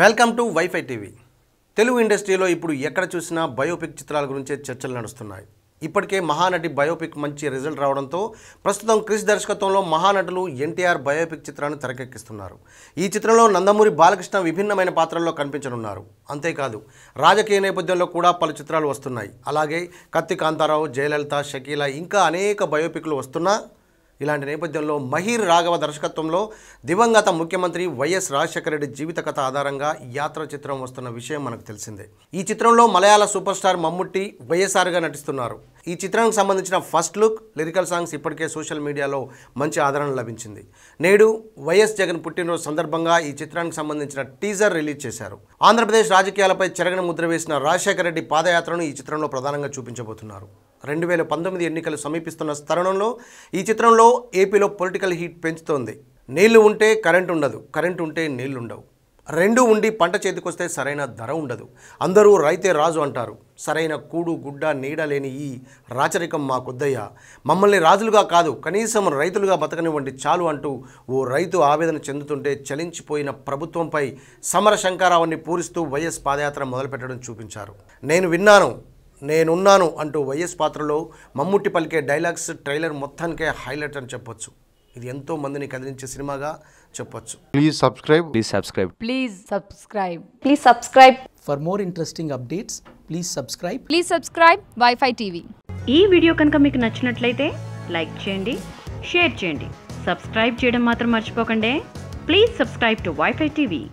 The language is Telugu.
Welcome to wifi TV. Telugu ఇండస్ట్రీలో ఇప్పుడు ఎక్కడ చూసినా బయోపిక్ చిత్రాల గురించే చర్చలు నడుస్తున్నాయి. ఇప్పటికే మహానటి బయోపిక్ మంచి రిజల్ట్ రావడంతో ప్రస్తుతం క్రిష్ దర్శకత్వంలో మహానటులు ఎన్టీఆర్ బయోపిక్ చిత్రాన్ని తెరకెక్కిస్తున్నారు. ఈ చిత్రంలో నందమూరి బాలకృష్ణ విభిన్నమైన పాత్రల్లో కనిపించనున్నారు. అంతేకాదు రాజకీయ నేపథ్యంలో కూడా పలు చిత్రాలు వస్తున్నాయి. అలాగే కత్తి కాంతారావు, జయలలిత, షకీలా ఇంకా అనేక బయోపిక్లు వస్తున్నా ఇలాంటి నేపథ్యంలో మహీర్ రాఘవ దర్శకత్వంలో దివంగత ముఖ్యమంత్రి వైఎస్ రాజశేఖర రెడ్డి జీవిత కథ ఆధారంగా యాత్ర చిత్రం వస్తున్న విషయం మనకు తెలిసిందే. ఈ చిత్రంలో మలయాళ సూపర్ స్టార్ మమ్ముట్టి వైఎస్ఆర్గా నటిస్తున్నారు. ఈ చిత్రానికి సంబంధించిన ఫస్ట్ లుక్, లిరికల్ సాంగ్స్ ఇప్పటికే సోషల్ మీడియాలో మంచి ఆదరణ లభించింది. నేడు వైఎస్ జగన్ పుట్టినరోజు సందర్భంగా ఈ చిత్రానికి సంబంధించిన టీజర్ రిలీజ్ చేశారు. ఆంధ్రప్రదేశ్ రాజకీయాలపై చెరగని ముద్ర వేసిన రాజశేఖర రెడ్డి పాదయాత్రను ఈ చిత్రంలో ప్రధానంగా చూపించబోతున్నారు. 2019 ఎన్నికలు సమీపిస్తున్న తరుణంలో ఈ చిత్రంలో ఏపీలో పొలిటికల్ హీట్ పెంచుతోంది. నీళ్లు ఉంటే కరెంటు ఉండదు, కరెంటు ఉంటే నీళ్లు ఉండవు, రెండు ఉండి పంట చేతికొస్తే సరైన ధర ఉండదు, అందరూ రైతే రాజు అంటారు, సరైన కూడు గుడ్డ నీడ లేని ఈ రాచరికం మాకొద్దయ్యా, మమ్మల్ని రాజులుగా కాదు కనీసం రైతులుగా బతకనివ్వండి చాలు అంటూ ఓ రైతు ఆవేదన చెందుతుంటే చలించిపోయిన ప్రభుత్వంపై సమర శంకారావాన్ని పూరిస్తూ వైఎస్ పాదయాత్ర మొదలుపెట్టడం చూపించారు. నేనున్నాను అంటూ వైఎస్ పాత్రలో మమ్ముట్టి పలికే డైలాగ్స్ ట్రైలర్ మొత్తానికే హైలైట్ అని చెప్పొచ్చు. ఇది ఎంతో మందిని కదిలించే సినిమాగా చెప్పొచ్చు. Please subscribe. For more interesting updates, please subscribe Wi-Fi TV. ఈ వీడియో కనుక మీకు నచ్చినట్లయితే లైక్ చేయండి, షేర్ చేయండి, సబ్స్క్రైబ్ చేయడం మాత్రం మర్చిపోకండి. Please subscribe to wifi TV.